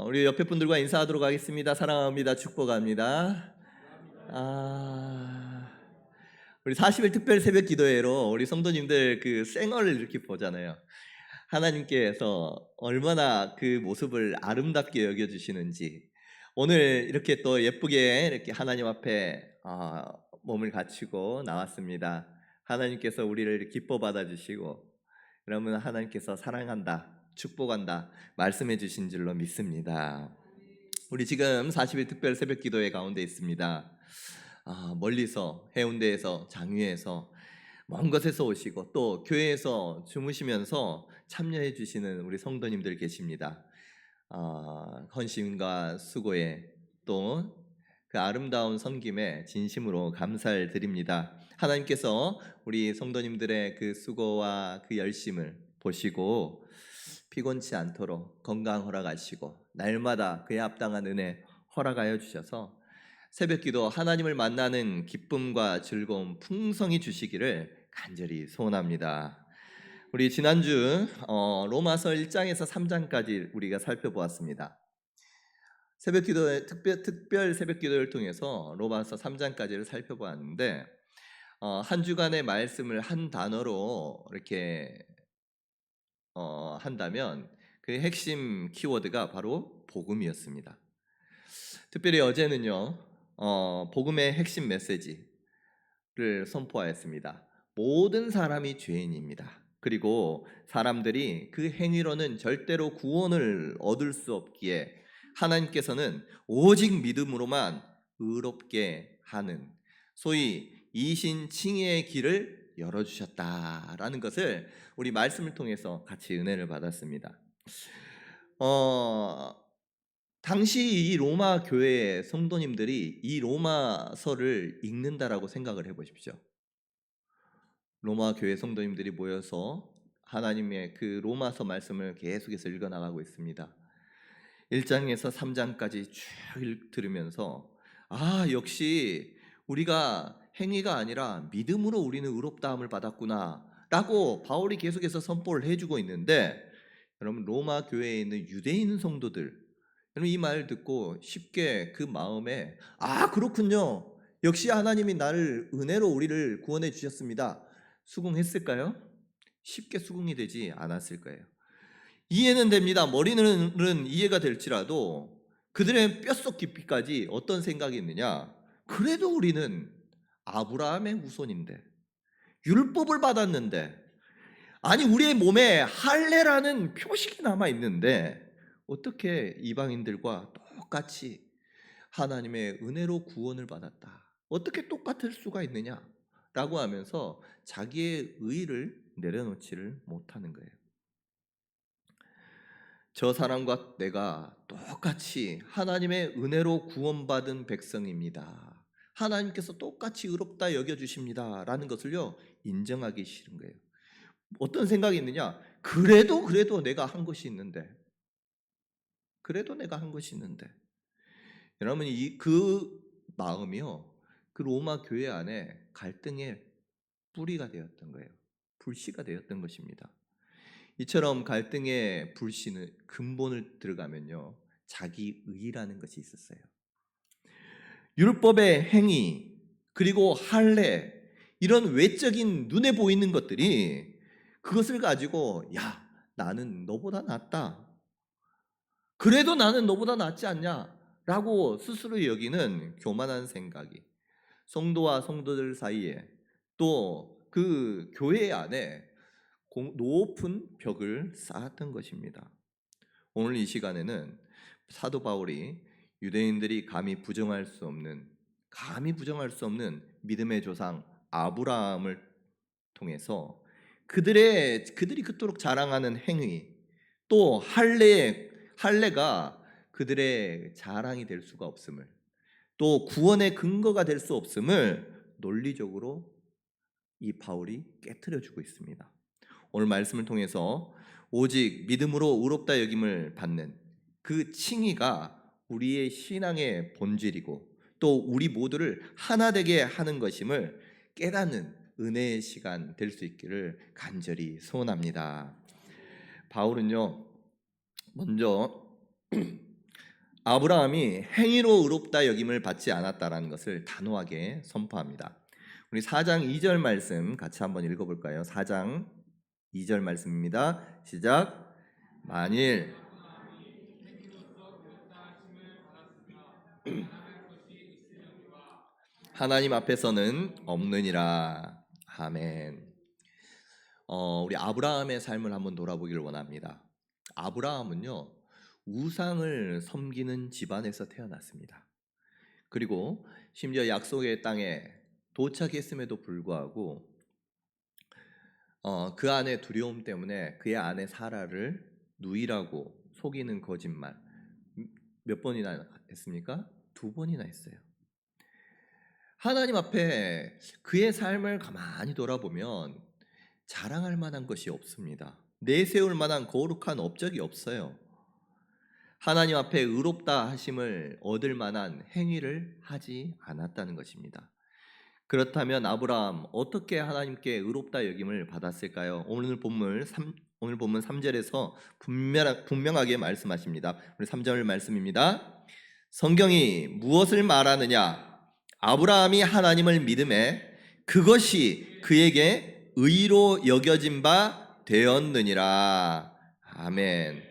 우리 옆에 분들과 인사하도록 하겠습니다. 사랑합니다. 축복합니다. 우리 40일 특별 새벽 기도회로 우리 성도님들 그 생얼을 이렇게 보잖아요. 하나님께서 얼마나 그 모습을 아름답게 여겨주시는지 오늘 이렇게 또 예쁘게 이렇게 하나님 앞에 몸을 갖추고 나왔습니다. 하나님께서 우리를 기뻐 받아주시고 그러면 하나님께서 사랑한다, 축복한다 말씀해 주신 줄로 믿습니다. 우리 지금 40일 특별 새벽 기도회 가운데 있습니다. 멀리서 해운대에서 장위에서 먼 곳에서 오시고 또 교회에서 주무시면서 참여해 주시는 우리 성도님들 계십니다. 헌신과 수고에 또 그 아름다운 섬김에 진심으로 감사를 드립니다. 하나님께서 우리 성도님들의 그 수고와 그 열심을 보시고 피곤치 않도록 건강 허락하시고 날마다 그에 합당한 은혜 허락하여 주셔서 새벽기도 하나님을 만나는 기쁨과 즐거움 풍성히 주시기를 간절히 소원합니다. 우리 지난주 로마서 1장에서 3장까지 우리가 살펴보았습니다. 새벽기도 특별 새벽기도를 통해서 로마서 3장까지를 살펴보았는데 한 주간의 말씀을 한 단어로 이렇게 한다면 그 핵심 키워드가 바로 복음이었습니다. 특별히 어제는요 복음의 핵심 메시지를 선포하였습니다. 모든 사람이 죄인입니다. 그리고 사람들이 그 행위로는 절대로 구원을 얻을 수 없기에 하나님께서는 오직 믿음으로만 의롭게 하는 소위 이신칭의의 길을 열어주셨다라는 것을 우리 말씀을 통해서 같이 은혜를 받았습니다. 당시 이 로마 교회의 성도님들이 이 로마서를 읽는다라고 생각을 해보십시오. 로마 교회 성도님들이 모여서 하나님의 그 로마서 말씀을 계속해서 읽어나가고 있습니다. 1장에서 3장까지 쭉 들으면서 역시 우리가 행위가 아니라 믿음으로 우리는 의롭다함을 받았구나 라고 바울이 계속해서 선포를 해주고 있는데, 여러분 로마 교회에 있는 유대인 성도들, 여러분 이 말 듣고 쉽게 그 마음에 그렇군요, 역시 하나님이 나를 은혜로 우리를 구원해 주셨습니다 수긍했을까요? 쉽게 수긍이 되지 않았을 거예요. 이해는 됩니다. 머리는 이해가 될지라도 그들의 뼛속 깊이까지 어떤 생각이 있느냐, 그래도 우리는 아브라함의 후손인데 율법을 받았는데, 아니 우리의 몸에 할례라는 표식이 남아 있는데 어떻게 이방인들과 똑같이 하나님의 은혜로 구원을 받았다, 어떻게 똑같을 수가 있느냐 라고 하면서 자기의 의의를 내려놓지를 못하는 거예요. 저 사람과 내가 똑같이 하나님의 은혜로 구원받은 백성입니다, 하나님께서 똑같이 의롭다 여겨주십니다 라는 것을요 인정하기 싫은 거예요. 어떤 생각이 있느냐, 그래도 내가 한 것이 있는데, 여러분 그 마음이요 그 로마 교회 안에 갈등의 뿌리가 되었던 거예요. 불씨가 되었던 것입니다. 이처럼 갈등의 불씨는 근본을 들어가면요 자기 의라는 것이 있었어요. 율법의 행위 그리고 할례, 이런 외적인 눈에 보이는 것들이 그것을 가지고 나는 너보다 낫다, 그래도 나는 너보다 낫지 않냐 라고 스스로 여기는 교만한 생각이 성도와 성도들 사이에 또 그 교회 안에 높은 벽을 쌓았던 것입니다. 오늘 이 시간에는 사도 바울이 유대인들이 감히 부정할 수 없는 믿음의 조상 아브라함을 통해서 그들이 그토록 자랑하는 행위, 또 할례가 그들의 자랑이 될 수가 없음을, 또 구원의 근거가 될 수 없음을 논리적으로 이 바울이 깨트려 주고 있습니다. 오늘 말씀을 통해서 오직 믿음으로 의롭다 여김을 받는 그 칭의가 우리의 신앙의 본질이고 또 우리 모두를 하나 되게 하는 것임을 깨닫는 은혜의 시간 될 수 있기를 간절히 소원합니다. 바울은요 먼저 아브라함이 행위로 의롭다 여김을 받지 않았다라는 것을 단호하게 선포합니다. 우리 4장 2절 말씀 같이 한번 읽어볼까요? 4장 2절 말씀입니다. 시작. 만일 하나님 앞에서는 없느니라. 아멘. 우리 아브라함의 삶을 한번 돌아보기를 원합니다. 아브라함은요, 우상을 섬기는 집안에서 태어났습니다. 그리고 심지어 약속의 땅에 도착했음에도 불구하고 그 안에 두려움 때문에 그의 아내 사라를 누이라고 속이는 거짓말 몇 번이나 했습니까? 2번이나 했어요. 하나님 앞에 그의 삶을 가만히 돌아보면 자랑할 만한 것이 없습니다. 내세울 만한 거룩한 업적이 없어요. 하나님 앞에 의롭다 하심을 얻을 만한 행위를 하지 않았다는 것입니다. 그렇다면 아브라함 어떻게 하나님께 의롭다 여김을 받았을까요? 오늘 본문 3절에서 분명하게 말씀하십니다. 우리 3절 말씀입니다. 성경이 무엇을 말하느냐? 아브라함이 하나님을 믿음에 그것이 그에게 의로 여겨진 바 되었느니라. 아멘.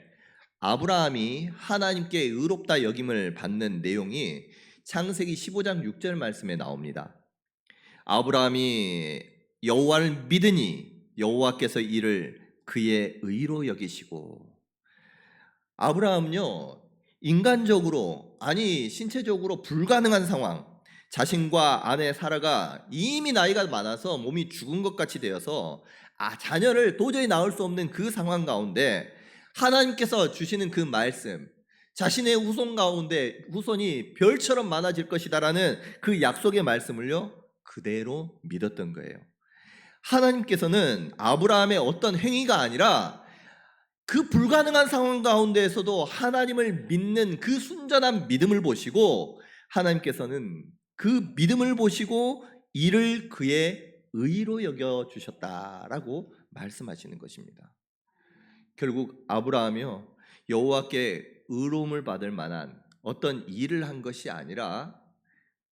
아브라함이 하나님께 의롭다 여김을 받는 내용이 창세기 15장 6절 말씀에 나옵니다. 아브라함이 여호와를 믿으니 여호와께서 이를 그의 의로 여기시고. 아브라함은요, 인간적으로 아니 신체적으로 불가능한 상황, 자신과 아내 사라가 이미 나이가 많아서 몸이 죽은 것 같이 되어서 자녀를 도저히 낳을 수 없는 그 상황 가운데 하나님께서 주시는 그 말씀, 자신의 후손 가운데 후손이 별처럼 많아질 것이다라는 그 약속의 말씀을요 그대로 믿었던 거예요. 하나님께서는 아브라함의 어떤 행위가 아니라 그 불가능한 상황 가운데에서도 하나님을 믿는 그 순전한 믿음을 보시고, 하나님께서는 그 믿음을 보시고 이를 그의 의로 여겨 주셨다라고 말씀하시는 것입니다. 결국 아브라함이요, 여호와께 의로움을 받을 만한 어떤 일을 한 것이 아니라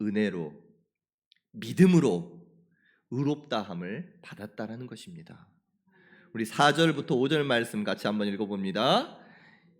은혜로, 믿음으로 의롭다함을 받았다라는 것입니다. 우리 4절부터 5절 말씀 같이 한번 읽어봅니다.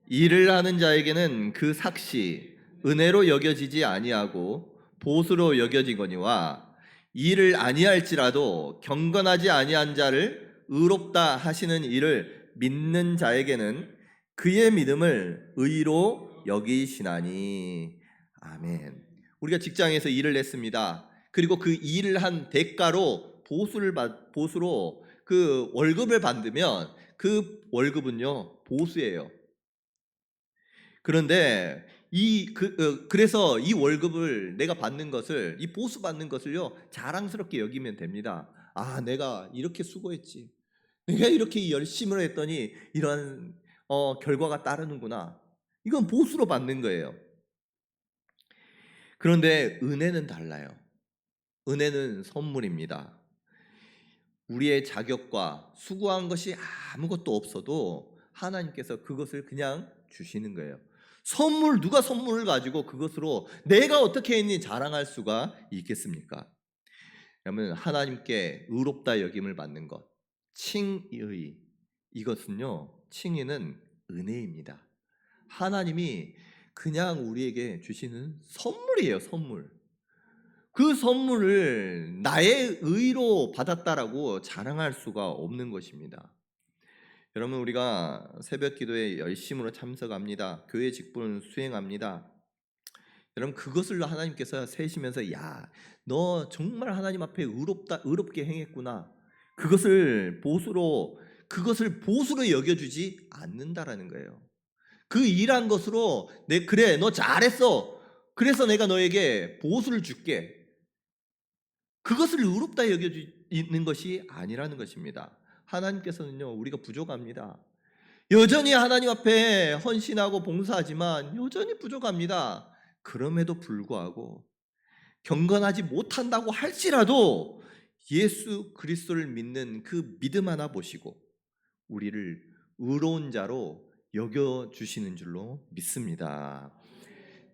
일을 하는 자에게는 그 삭시 은혜로 여겨지지 아니하고 보수로 여겨지거니와, 일을 아니할지라도 경건하지 아니한 자를 의롭다 하시는 이를 믿는 자에게는 그의 믿음을 의로 여기시나니. 아멘. 우리가 직장에서 일을 했습니다. 그리고 그 일을 한 대가로 보수로 그 월급을 받으면 그 월급은요 보수예요. 그런데 그래서 이 월급을 내가 받는 것을, 이 보수 받는 것을요 자랑스럽게 여기면 됩니다. 내가 이렇게 수고했지, 내가 이렇게 열심을 했더니 이런 결과가 따르는구나. 이건 보수로 받는 거예요. 그런데 은혜는 달라요. 은혜는 선물입니다. 우리의 자격과 수고한 것이 아무것도 없어도 하나님께서 그것을 그냥 주시는 거예요. 누가 선물을 가지고 그것으로 내가 어떻게 했니 자랑할 수가 있겠습니까? 그러면 하나님께 의롭다 여김을 받는 것, 칭의, 이것은요, 칭의는 은혜입니다. 하나님이 그냥 우리에게 주시는 선물이에요, 선물. 그 선물을 나의 의로 받았다라고 자랑할 수가 없는 것입니다. 여러분, 우리가 새벽 기도에 열심으로 참석합니다. 교회 직분 수행합니다. 여러분, 그것을 하나님께서 세시면서 야, 너 정말 하나님 앞에 의롭게 행했구나. 그것을 보수로 여겨주지 않는다라는 거예요. 그 일한 것으로 그래, 너 잘했어, 그래서 내가 너에게 보수를 줄게, 그것을 의롭다 여겨지는 것이 아니라는 것입니다. 하나님께서는요, 우리가 부족합니다. 여전히 하나님 앞에 헌신하고 봉사하지만 여전히 부족합니다. 그럼에도 불구하고 경건하지 못한다고 할지라도 예수 그리스도를 믿는 그 믿음 하나 보시고 우리를 의로운 자로 여겨 주시는 줄로 믿습니다.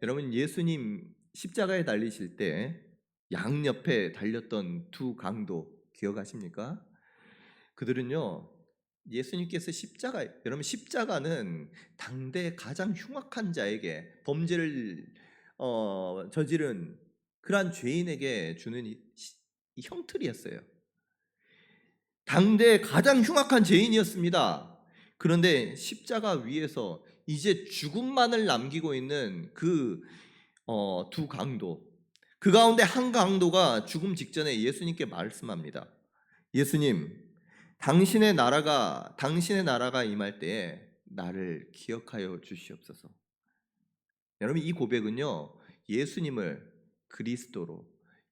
여러분, 예수님 십자가에 달리실 때 양옆에 달렸던 두 강도 기억하십니까? 그들은요, 예수님께서 여러분, 십자가는 당대 가장 흉악한 자에게 범죄를 저지른 그러한 죄인에게 주는 이 형틀이었어요. 당대 가장 흉악한 죄인이었습니다. 그런데 십자가 위에서 이제 죽음만을 남기고 있는 그 두 강도, 그 가운데 한 강도가 죽음 직전에 예수님께 말씀합니다. 예수님, 당신의 나라가 임할 때에 나를 기억하여 주시옵소서. 여러분, 이 고백은요, 예수님을 그리스도로,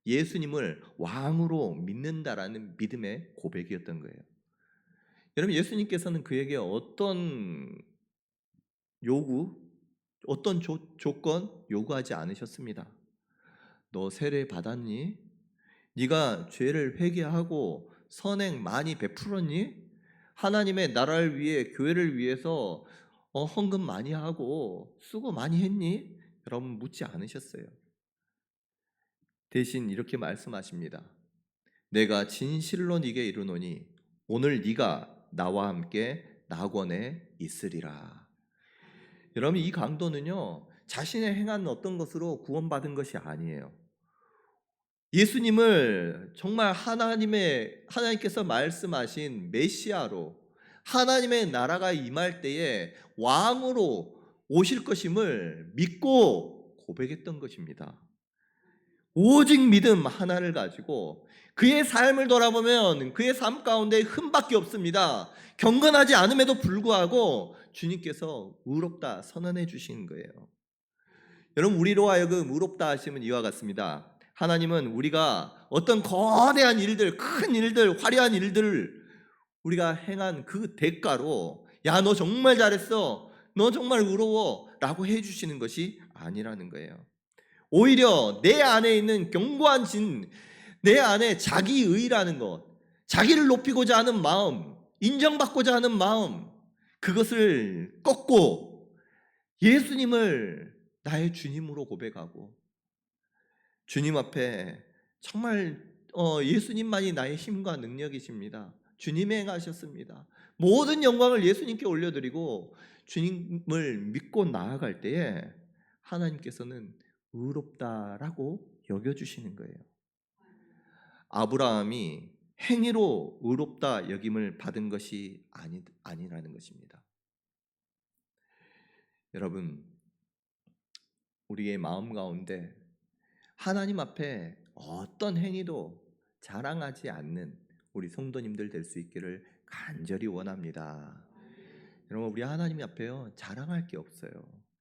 예수님을 왕으로 믿는다라는 믿음의 고백이었던 거예요. 여러분, 예수님께서는 그에게 어떤 요구, 어떤 조건 요구하지 않으셨습니다. 너 세례 받았니? 네가 죄를 회개하고 선행 많이 베풀었니? 하나님의 나라를 위해, 교회를 위해서 헌금 많이 하고 수고 많이 했니? 여러분, 묻지 않으셨어요. 대신 이렇게 말씀하십니다. 내가 진실로 네게 이르노니 오늘 네가 나와 함께 낙원에 있으리라. 여러분, 이 강도는요, 자신의 행한 어떤 것으로 구원받은 것이 아니에요. 예수님을 정말 하나님께서 말씀하신 메시아로, 하나님의 나라가 임할 때에 왕으로 오실 것임을 믿고 고백했던 것입니다. 오직 믿음 하나를 가지고 그의 삶을 돌아보면 그의 삶 가운데 흠밖에 없습니다. 경건하지 않음에도 불구하고 주님께서 의롭다 선언해 주신 거예요. 여러분, 우리로 하여금 의롭다 하심은 이와 같습니다. 하나님은 우리가 어떤 거대한 일들, 큰 일들, 화려한 일들을 우리가 행한 그 대가로 야, 너 정말 잘했어, 너 정말 의로워 라고 해주시는 것이 아니라는 거예요. 오히려 내 안에 있는 견고한 내 안에 자기의라는 것, 자기를 높이고자 하는 마음, 인정받고자 하는 마음, 그것을 꺾고 예수님을 나의 주님으로 고백하고 주님 앞에 정말 예수님만이 나의 힘과 능력이십니다. 주님이 행하셨습니다. 모든 영광을 예수님께 올려드리고 주님을 믿고 나아갈 때에 하나님께서는 의롭다라고 여겨주시는 거예요. 아브라함이 행위로 의롭다 여김을 받은 것이 아니라는 것입니다. 여러분, 우리의 마음 가운데 하나님 앞에 어떤 행위도 자랑하지 않는 우리 성도님들 될 수 있기를 간절히 원합니다. 여러분, 우리 하나님 앞에요, 자랑할 게 없어요.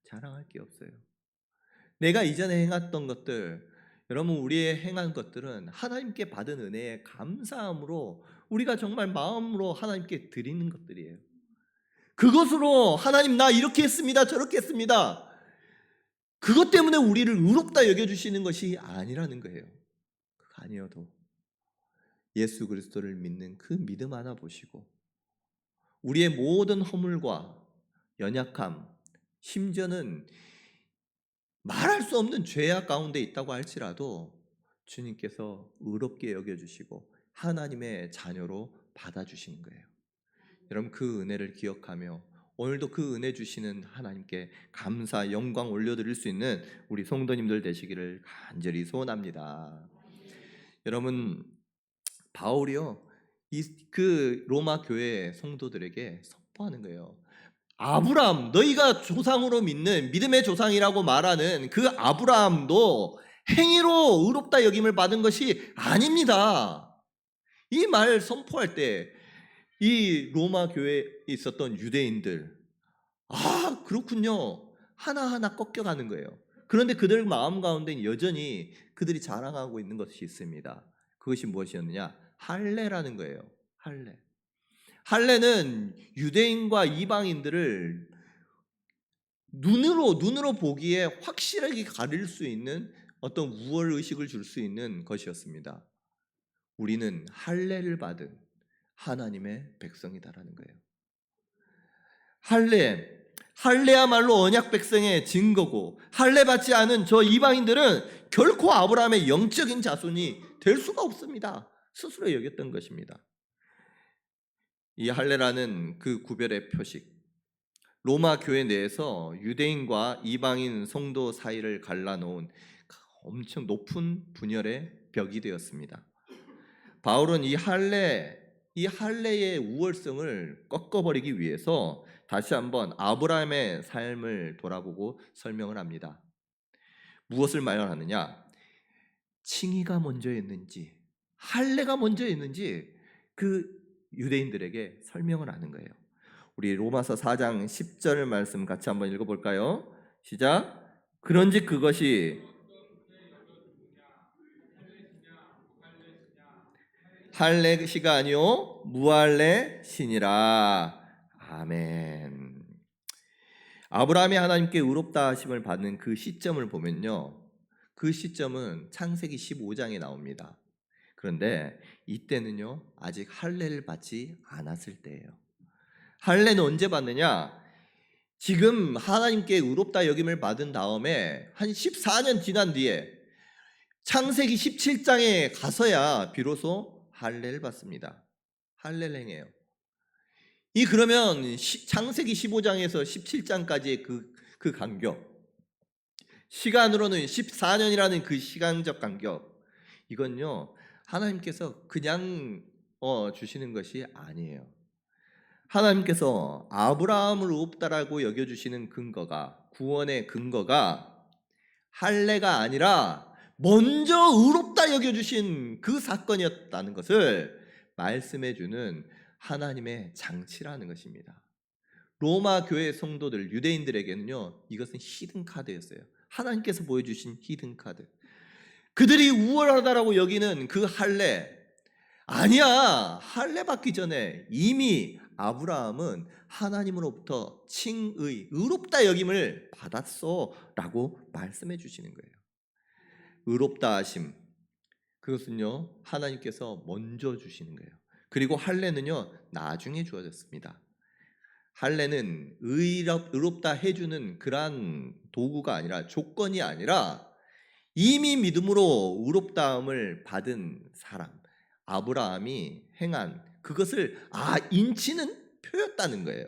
자랑할 게 없어요. 내가 이전에 행했던 것들, 여러분, 우리의 행한 것들은 하나님께 받은 은혜에 감사함으로 우리가 정말 마음으로 하나님께 드리는 것들이에요. 그것으로 하나님, 나 이렇게 했습니다, 저렇게 했습니다, 그것 때문에 우리를 의롭다 여겨주시는 것이 아니라는 거예요. 그거 아니어도 예수 그리스도를 믿는 그 믿음 하나 보시고 우리의 모든 허물과 연약함, 심지어는 말할 수 없는 죄악 가운데 있다고 할지라도 주님께서 의롭게 여겨주시고 하나님의 자녀로 받아주시는 거예요. 여러분, 그 은혜를 기억하며 오늘도 그 은혜 주시는 하나님께 감사, 영광 올려드릴 수 있는 우리 성도님들 되시기를 간절히 소원합니다. 여러분, 바울이요, 그 로마 교회 성도들에게 선포하는 거예요. 아브라함, 너희가 조상으로 믿는 믿음의 조상이라고 말하는 그 아브라함도 행위로 의롭다 여김을 받은 것이 아닙니다. 이 말 선포할 때 이 로마 교회에 있었던 유대인들, 아, 그렇군요, 하나하나 꺾여가는 거예요. 그런데 그들 마음 가운데 여전히 그들이 자랑하고 있는 것이 있습니다. 그것이 무엇이었느냐? 할례라는 거예요. 할례. 할례는 유대인과 이방인들을 눈으로 보기에 확실하게 가릴 수 있는 어떤 우월 의식을 줄 수 있는 것이었습니다. 우리는 할례를 받은 하나님의 백성이다라는 거예요. 할례, 할례야말로 언약 백성의 증거고, 할례 받지 않은 저 이방인들은 결코 아브라함의 영적인 자손이 될 수가 없습니다. 스스로 여겼던 것입니다. 이 할례라는 그 구별의 표식, 로마 교회 내에서 유대인과 이방인 성도 사이를 갈라놓은 엄청 높은 분열의 벽이 되었습니다. 바울은 이 할례의 우월성을 꺾어버리기 위해서 다시 한번 아브라함의 삶을 돌아보고 설명을 합니다. 무엇을 말하느냐? 칭의가 먼저였는지 할례가 먼저였는지 그 유대인들에게 설명을 하는 거예요. 우리 로마서 4장 10절 말씀 같이 한번 읽어볼까요? 시작. 그런즉 그것이 할례시가 아니요 무할례시니라. 아멘. 아브라함이 하나님께 의롭다 하심을 받는 그 시점을 보면요, 그 시점은 창세기 15장에 나옵니다. 그런데 이때는요 아직 할례를 받지 않았을 때예요. 할례는 언제 받느냐? 지금 하나님께 의롭다 여김을 받은 다음에 한 14년 지난 뒤에 창세기 17장에 가서야 비로소 할례를 받습니다. 할례를 행해요. 이 그러면 창세기 15장에서 17장까지의 그 간격, 시간으로는 14년이라는 그 시간적 간격, 이건요 하나님께서 그냥 주시는 것이 아니에요. 하나님께서 아브라함을 의롭다라고 여겨주시는 근거가, 구원의 근거가 할례가 아니라 먼저 의롭다 여겨주신 그 사건이었다는 것을 말씀해주는 하나님의 장치라는 것입니다. 로마 교회 성도들, 유대인들에게는요 이것은 히든 카드였어요. 하나님께서 보여주신 히든 카드. 그들이 우월하다라고 여기는 그 할례, 아니야, 할례 받기 전에 이미 아브라함은 하나님으로부터 칭의, 의롭다 여김을 받았어 라고 말씀해 주시는 거예요. 의롭다 하심, 그것은요 하나님께서 먼저 주시는 거예요. 그리고 할례는요 나중에 주어졌습니다. 할례는 의롭다 해주는 그러한 도구가 아니라, 조건이 아니라 이미 믿음으로 의롭다함을 받은 사람, 아브라함이 행한 그것을 인치는 표였다는 거예요.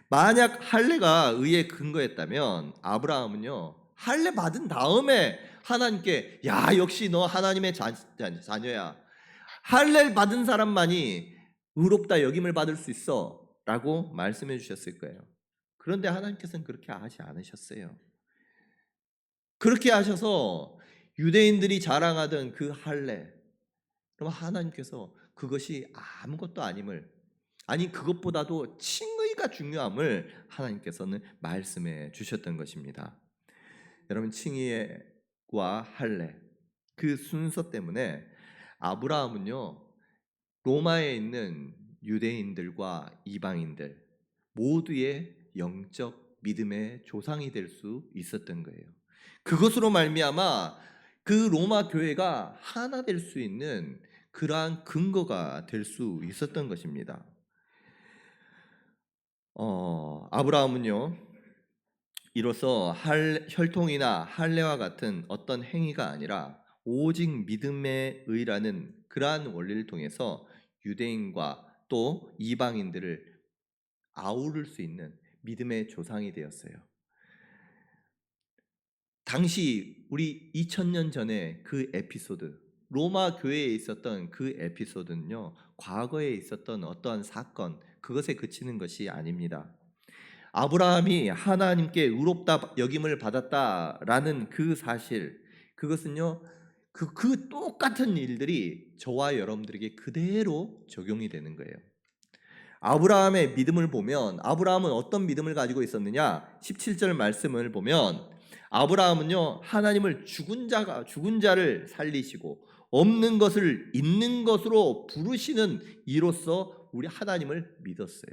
만약 할례가 의의 근거였다면 아브라함은요 할례 받은 다음에 하나님께, 야 역시 너 하나님의 자녀야, 할례를 받은 사람만이 의롭다 여김을 받을 수 있어 라고 말씀해 주셨을 거예요. 그런데 하나님께서는 그렇게 하지 않으셨어요. 그렇게 하셔서 유대인들이 자랑하던 그 할례, 그럼 하나님께서 그것이 아무것도 아님을, 아니 그것보다도 칭의가 중요함을 하나님께서는 말씀해 주셨던 것입니다. 여러분, 칭의와 할례 그 순서 때문에 아브라함은요 로마에 있는 유대인들과 이방인들 모두의 영적 믿음의 조상이 될 수 있었던 거예요. 그것으로 말미암아 그 로마 교회가 하나 될 수 있는 그러한 근거가 될 수 있었던 것입니다. 아브라함은요 이로써 혈통이나 할례와 같은 어떤 행위가 아니라 오직 믿음의 의라는 그러한 원리를 통해서 유대인과 또 이방인들을 아우를 수 있는 믿음의 조상이 되었어요. 당시 우리 2000년 전에 그 에피소드, 로마 교회에 있었던 그 에피소드는요 과거에 있었던 어떠한 사건, 그것에 그치는 것이 아닙니다. 아브라함이 하나님께 의롭다 여김을 받았다라는 그 사실, 그것은요 그 똑같은 일들이 저와 여러분들에게 그대로 적용이 되는 거예요. 아브라함의 믿음을 보면, 아브라함은 어떤 믿음을 가지고 있었느냐? 17절 말씀을 보면 아브라함은요 하나님을 죽은 자를 살리시고 없는 것을 있는 것으로 부르시는 이로써 우리 하나님을 믿었어요.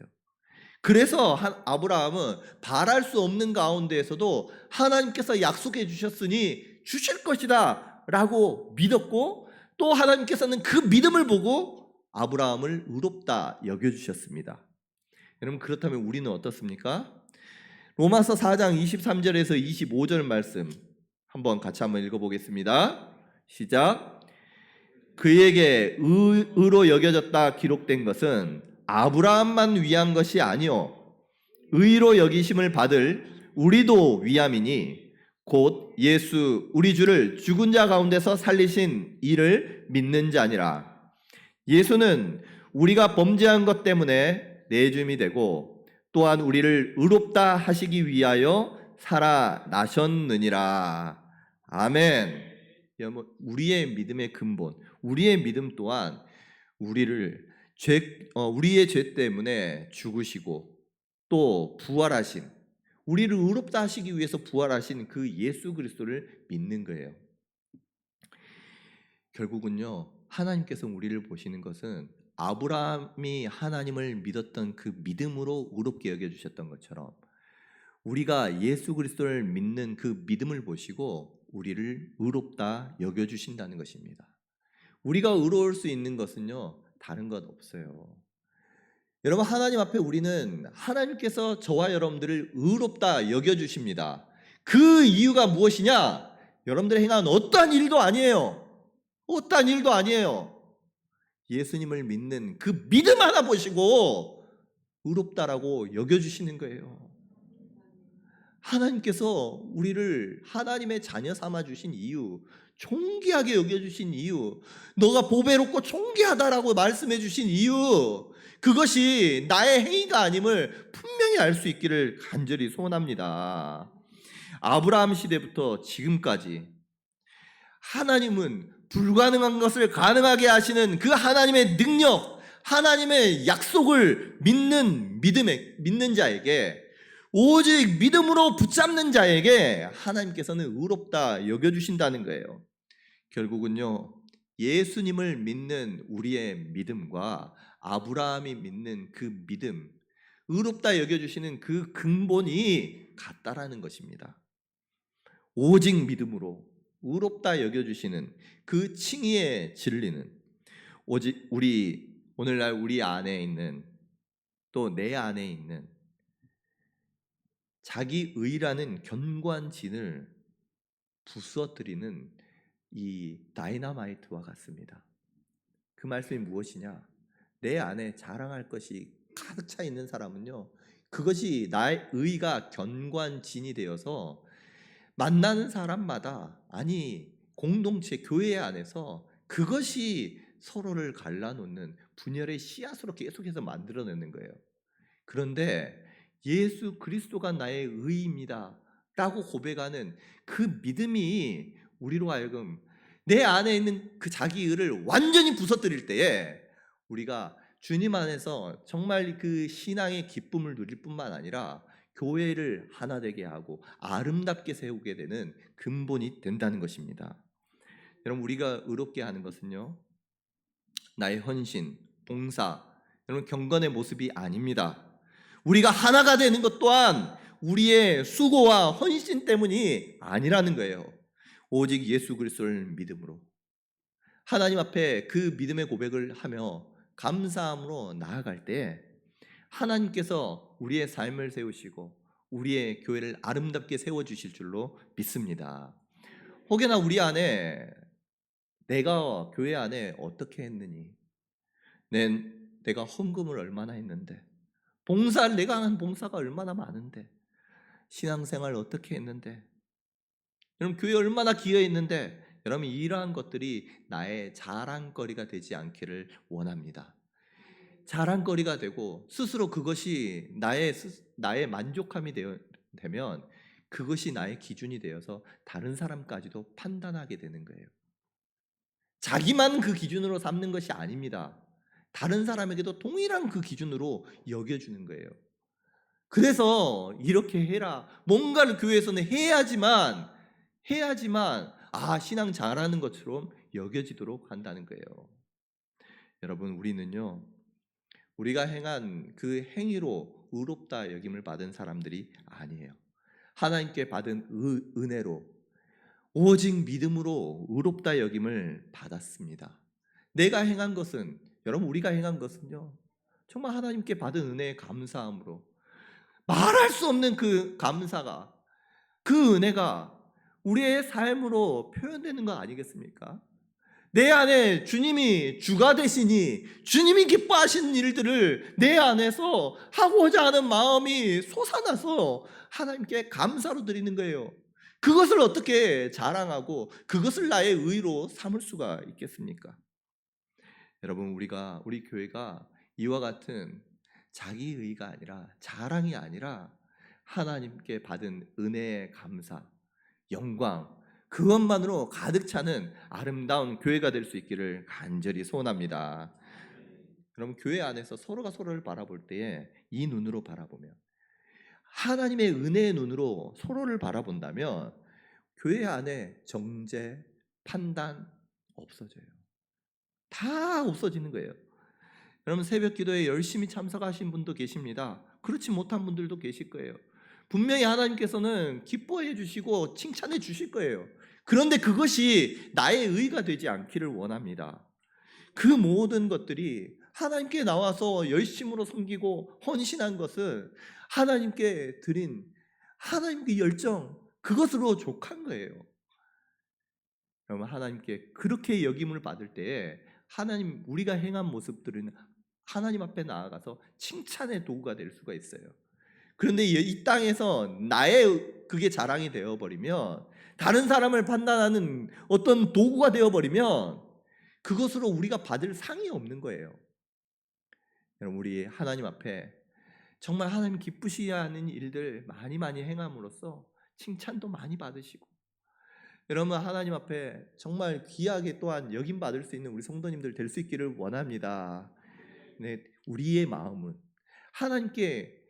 그래서 아브라함은 바랄 수 없는 가운데에서도 하나님께서 약속해 주셨으니 주실 것이다 라고 믿었고, 또 하나님께서는 그 믿음을 보고 아브라함을 의롭다 여겨주셨습니다. 여러분, 그렇다면 우리는 어떻습니까? 로마서 4장 23절에서 25절 말씀 같이 한번 읽어보겠습니다. 시작. 그에게 의로 여겨졌다 기록된 것은 아브라함만 위한 것이 아니요 의로 여기심을 받을 우리도 위함이니 곧 예수 우리 주를 죽은 자 가운데서 살리신 이를 믿는 자니라. 예수는 우리가 범죄한 것 때문에 내줌이 되고 또한 우리를 의롭다 하시기 위하여 살아나셨느니라. 아멘. 우리의 믿음의 근본, 우리의 믿음 또한 우리의 죄 때문에 죽으시고 또 부활하신, 우리를 의롭다 하시기 위해서 부활하신 그 예수 그리스도를 믿는 거예요. 결국은요, 하나님께서 우리를 보시는 것은 아브라함이 하나님을 믿었던 그 믿음으로 의롭게 여겨주셨던 것처럼 우리가 예수 그리스도를 믿는 그 믿음을 보시고 우리를 의롭다 여겨주신다는 것입니다. 우리가 의로울 수 있는 것은요, 다른 것 없어요. 여러분, 하나님 앞에 우리는 하나님께서 저와 여러분들을 의롭다 여겨주십니다. 그 이유가 무엇이냐? 여러분들이 행한 어떠한 일도 아니에요. 어떠한 일도 아니에요. 예수님을 믿는 그 믿음 하나 보시고 의롭다라고 여겨주시는 거예요. 하나님께서 우리를 하나님의 자녀 삼아주신 이유, 존귀하게 여겨주신 이유, 너가 보배롭고 존귀하다라고 말씀해 주신 이유, 그것이 나의 행위가 아님을 분명히 알 수 있기를 간절히 소원합니다. 아브라함 시대부터 지금까지 하나님은 불가능한 것을 가능하게 하시는 그 하나님의 능력, 하나님의 약속을 믿는 자에게, 오직 믿음으로 붙잡는 자에게 하나님께서는 의롭다 여겨주신다는 거예요. 결국은요, 예수님을 믿는 우리의 믿음과 아브라함이 믿는 그 믿음, 의롭다 여겨주시는 그 근본이 같다라는 것입니다. 오직 믿음으로 의롭다 여겨주시는 그 칭의의 진리는 오직 오늘날 우리 안에 있는, 또 내 안에 있는 자기 의라는 견고한 진을 부수어뜨리는 이 다이너마이트와 같습니다. 그 말씀이 무엇이냐? 내 안에 자랑할 것이 가득 차 있는 사람은요, 그것이 나의 의가 견고한 진이 되어서 만나는 사람마다, 공동체 교회 안에서 그것이 서로를 갈라놓는 분열의 씨앗으로 계속해서 만들어내는 거예요. 그런데 예수 그리스도가 나의 의입니다 라고 고백하는 그 믿음이 우리로 하여금 내 안에 있는 그 자기 의를 완전히 부서뜨릴 때에 우리가 주님 안에서 정말 그 신앙의 기쁨을 누릴 뿐만 아니라 교회를 하나 되게 하고 아름답게 세우게 되는 근본이 된다는 것입니다. 여러분, 우리가 의롭게 하는 것은요, 나의 헌신, 봉사, 여러분 경건의 모습이 아닙니다. 우리가 하나가 되는 것 또한 우리의 수고와 헌신 때문이 아니라는 거예요. 오직 예수 그리스도를 믿음으로 하나님 앞에 그 믿음의 고백을 하며 감사함으로 나아갈 때 하나님께서 우리의 삶을 세우시고 우리의 교회를 아름답게 세워주실 줄로 믿습니다. 혹여나 우리 안에 내가 교회 안에 어떻게 했느니, 내가 헌금을 얼마나 했는데, 내가 한 봉사가 얼마나 많은데, 신앙생활 어떻게 했는데, 여러분 교회 얼마나 기여했는데, 여러분 이러한 것들이 나의 자랑거리가 되지 않기를 원합니다. 자랑거리가 되고 스스로 그것이 나의 만족함이 되면 그것이 나의 기준이 되어서 다른 사람까지도 판단하게 되는 거예요. 자기만 그 기준으로 삼는 것이 아닙니다. 다른 사람에게도 동일한 그 기준으로 여겨주는 거예요. 그래서 이렇게 해라, 뭔가를 교회에서는 해야지만 신앙 잘하는 것처럼 여겨지도록 한다는 거예요. 여러분, 우리가 행한 그 행위로 의롭다 여김을 받은 사람들이 아니에요. 하나님께 받은 은혜로 오직 믿음으로 의롭다 여김을 받았습니다. 우리가 행한 것은요, 정말 하나님께 받은 은혜에 감사함으로 말할 수 없는 그 감사가, 그 은혜가 우리의 삶으로 표현되는 거 아니겠습니까? 내 안에 주님이 주가 되시니 주님이 기뻐하시는 일들을 내 안에서 하고자 하는 마음이 솟아나서 하나님께 감사로 드리는 거예요. 그것을 어떻게 자랑하고 그것을 나의 의로 삼을 수가 있겠습니까? 여러분, 우리 교회가 이와 같은 자기 의가 아니라, 자랑이 아니라 하나님께 받은 은혜의 감사, 영광, 그것만으로 가득 차는 아름다운 교회가 될 수 있기를 간절히 소원합니다. 그럼 교회 안에서 서로가 서로를 바라볼 때에 이 눈으로 바라보면, 하나님의 은혜의 눈으로 서로를 바라본다면 교회 안에 정죄, 판단 없어져요. 다 없어지는 거예요. 여러분, 새벽 기도에 열심히 참석하신 분도 계십니다. 그렇지 못한 분들도 계실 거예요. 분명히 하나님께서는 기뻐해 주시고 칭찬해 주실 거예요. 그런데 그것이 나의 의가 되지 않기를 원합니다. 그 모든 것들이 하나님께 나와서 열심으로 섬기고 헌신한 것은 하나님께 드린 하나님께 열정, 그것으로 족한 거예요. 여러분, 하나님께 그렇게 여김을 받을 때에 하나님, 우리가 행한 모습들은 하나님 앞에 나아가서 칭찬의 도구가 될 수가 있어요. 그런데 이 땅에서 나의 그게 자랑이 되어버리면, 다른 사람을 판단하는 어떤 도구가 되어버리면 그것으로 우리가 받을 상이 없는 거예요. 여러분, 우리 하나님 앞에 정말 하나님 기쁘시게 하는 일들 많이 많이 행함으로써 칭찬도 많이 받으시고, 여러분, 하나님 앞에 정말 귀하게 또한 여김받을 수 있는 우리 성도님들 될 수 있기를 원합니다. 네, 우리의 마음은 하나님께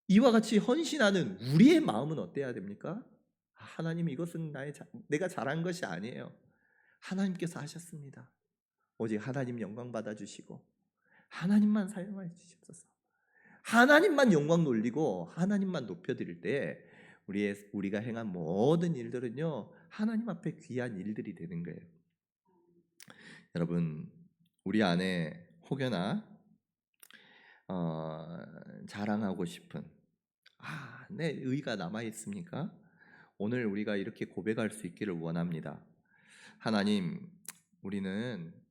이와 같이 헌신하는 우리의 마음은 어때야 됩니까? 하나님, 이것은 내가 잘한 것이 아니에요. 하나님께서 하셨습니다. 오직 하나님 영광 받아주시고 하나님만 사용해 주시옵소서. 하나님만 영광 돌리고 하나님만 높여드릴 때 우리가 행한 모든 일들은요, 하나님 앞에 귀한 일들이 되는 거예요. 여러분, 우리 안에 혹여나 자랑하고 싶은 내 의가 남아 있습니까? 오늘 우리가 이렇게 고백할 수 있기를 원합니다. 하나님,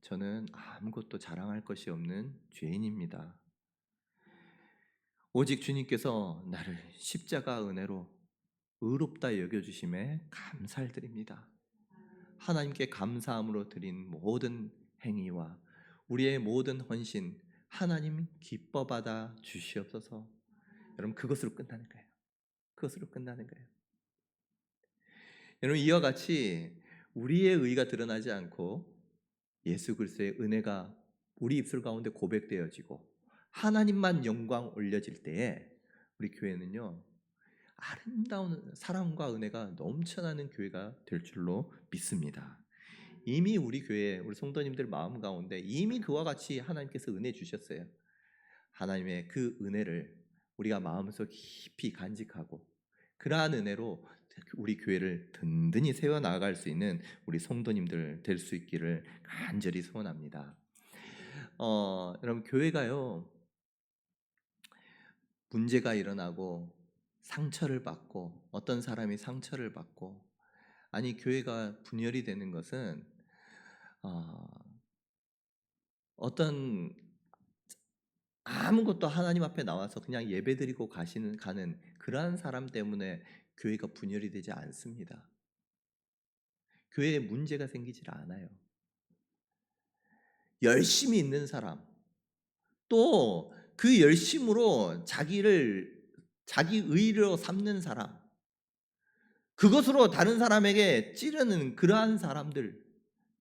저는 아무것도 자랑할 것이 없는 죄인입니다. 오직 주님께서 나를 십자가 은혜로 의롭다 여겨주심에 감사를 드립니다. 하나님께 감사함으로 드린 모든 행위와 우리의 모든 헌신, 하나님 기뻐 받아 주시옵소서. 여러분, 그것으로 끝나는 거예요. 그것으로 끝나는 거예요. 여러분, 이와 같이 우리의 의가 드러나지 않고 예수 그리스도의 은혜가 우리 입술 가운데 고백되어지고 하나님만 영광 올려질 때에 우리 교회는요, 아름다운 사랑과 은혜가 넘쳐나는 교회가 될 줄로 믿습니다. 이미 우리 교회, 우리 성도님들 마음 가운데 이미 그와 같이 하나님께서 은혜 주셨어요. 하나님의 그 은혜를 우리가 마음에서 깊이 간직하고 그러한 은혜로 우리 교회를 든든히 세워나갈 수 있는 우리 성도님들 될 수 있기를 간절히 소원합니다. 여러분, 교회가요, 문제가 일어나고 상처를 받고 어떤 사람이 상처를 받고, 아니, 교회가 분열이 되는 것은 어떤 아무것도 하나님 앞에 나와서 그냥 예배드리고 가는 그러한 사람 때문에 교회가 분열이 되지 않습니다. 교회에 문제가 생기질 않아요. 열심히 있는 사람, 또 그 열심으로 자기 의로 삼는 사람, 그것으로 다른 사람에게 찌르는 그러한 사람들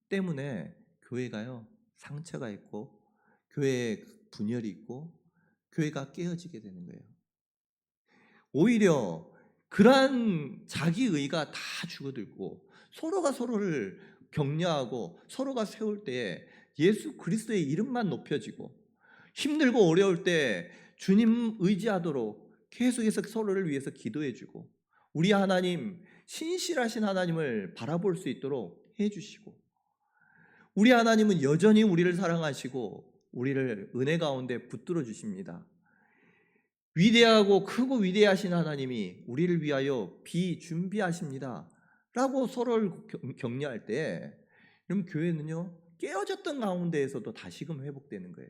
때문에 교회가요, 상처가 있고 교회에 분열이 있고 교회가 깨어지게 되는 거예요. 오히려 그러한 자기 의가 다 죽어들고 서로가 서로를 격려하고 서로가 세울 때에 예수 그리스도의 이름만 높여지고, 힘들고 어려울 때 주님 의지하도록 계속해서 서로를 위해서 기도해주고, 우리 하나님, 신실하신 하나님을 바라볼 수 있도록 해주시고, 우리 하나님은 여전히 우리를 사랑하시고 우리를 은혜 가운데 붙들어 주십니다. 위대하고 크고 위대하신 하나님이 우리를 위하여 비준비하십니다 라고 서로를 격려할 때, 그럼 교회는요 깨어졌던 가운데에서도 다시금 회복되는 거예요.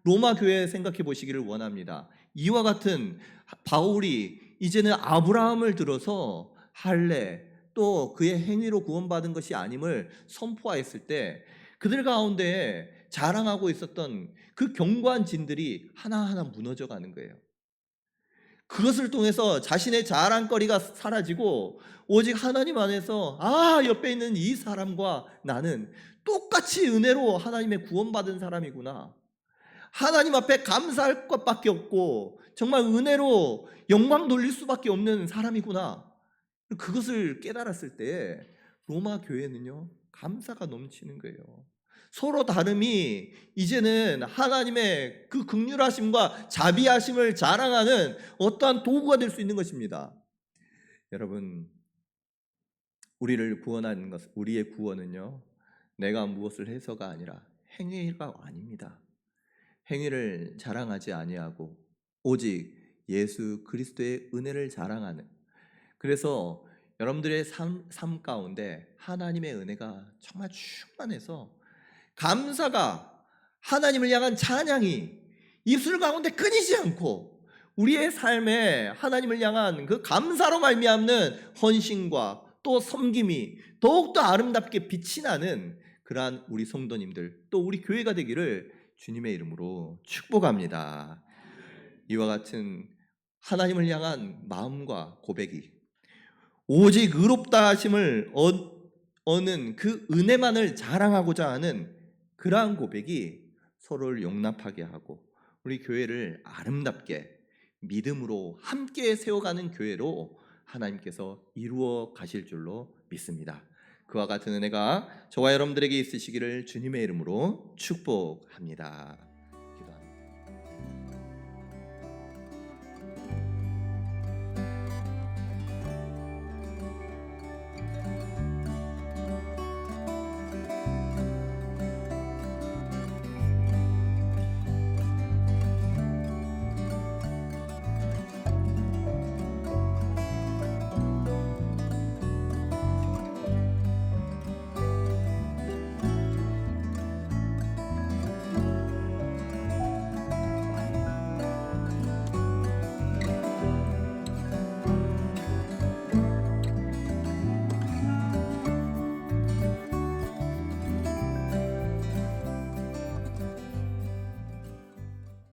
로마 교회 생각해 보시기를 원합니다. 이와 같은 바울이 이제는 아브라함을 들어서 할례 또 그의 행위로 구원받은 것이 아님을 선포하였을 때, 그들 가운데 자랑하고 있었던 그 견고한 진들이 하나하나 무너져 가는 거예요. 그것을 통해서 자신의 자랑거리가 사라지고 오직 하나님 안에서 옆에 있는 이 사람과 나는 똑같이 은혜로 하나님의 구원받은 사람이구나, 하나님 앞에 감사할 것밖에 없고 정말 은혜로 영광 돌릴 수밖에 없는 사람이구나, 그것을 깨달았을 때 로마 교회는요 감사가 넘치는 거예요. 서로 다름이 이제는 하나님의 그 긍휼하심과 자비하심을 자랑하는 어떠한 도구가 될 수 있는 것입니다. 여러분, 우리를 구원하는 것, 우리의 구원은요 내가 무엇을 해서가 아니라 행위가 아닙니다. 행위를 자랑하지 아니하고 오직 예수 그리스도의 은혜를 자랑하는, 그래서 여러분들의 삶 가운데 하나님의 은혜가 정말 충만해서 감사가, 하나님을 향한 찬양이 입술 가운데 끊이지 않고 우리의 삶에 하나님을 향한 그 감사로 말미암는 헌신과 또 섬김이 더욱더 아름답게 빛이 나는 그러한 우리 성도님들 또 우리 교회가 되기를 주님의 이름으로 축복합니다. 이와 같은 하나님을 향한 마음과 고백이, 오직 의롭다 하심을 얻는 그 은혜만을 자랑하고자 하는 그러한 고백이 서로를 용납하게 하고 우리 교회를 아름답게 믿음으로 함께 세워가는 교회로 하나님께서 이루어 가실 줄로 믿습니다. 그와 같은 은혜가 저와 여러분들에게 있으시기를 주님의 이름으로 축복합니다.